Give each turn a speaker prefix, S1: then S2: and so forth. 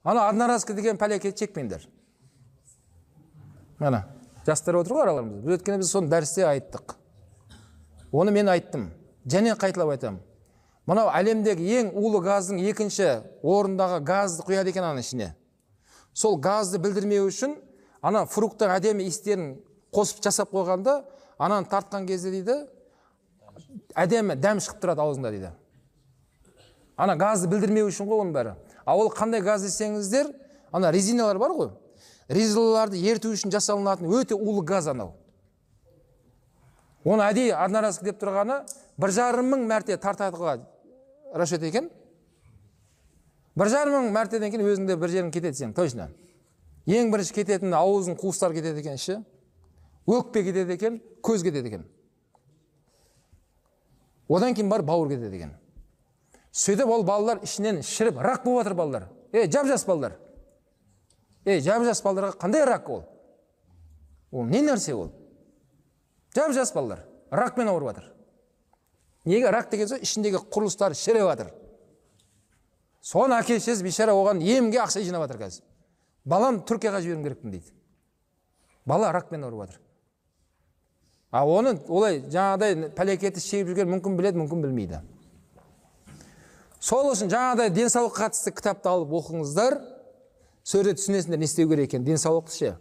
S1: Ана одноразка деген пәлекет чекпеңдер. Mana жастар отыр ғой араларымызда. Біз өткенде біз соны дәрісте айттық. Оны мен айттым. Және қайталап айтамын. Мынау әлемдегі ең улы газдың екінші орындағы газды құяды екен аның ішіне. Сол газды білдірмеу үшін ана фрукттың әдемі иістерін қосып жасап қойғанда, ананы тартқан кезде дейді, әдемі дәм шығып тұрады аузыңда дейді. Ана газды білдірмеу үшін ғой оның бәрі. А ол қандай газ десеңіздер, ана резиналар бар ғой. Резиналарды ерту үшін жасалынатын өте улы газ анау. Оны әдейі одноразка деп тұрғаны 1,5 мың мәрте тартатыға расчет екен. 1,5 мың мәртеден кейін өзіңде бір жерің кетеді сен, точно. Ең бірінші кететін ауызың қуыстар кетеді екен, ше. Өкпе кетеді екен, көз кетеді екен. Одан кейін бар бауыр кетеді екен. Сөйтіп ол балалар ішінен шіріп, рак болып жатыр балалар. Жап-жас балалар. Жап-жас балаларға қандай рак ол? Ол не нәрсе ол? Жап-жас балалар ракпен ауырып жатыр. Неге рак деген соң ішіндегі құрылыстар шіріп жатыр. Соны әке-шешесі бейшара оған емге ақша жинап жатыр қазір. Балам Түркияға жіберім керекпін дейді. Бала ракпен ауырып жатыр. А оны олай жаңағыдай пәлекетті шегіп жүрген мүмкін біледі, мүмкін білмейді. Сол үшін жаңағыдай денсаулыққа қатысты кітапты алып оқыңыздар. Сөре түсінесіңдер не істеу керек екен денсаулықты ше.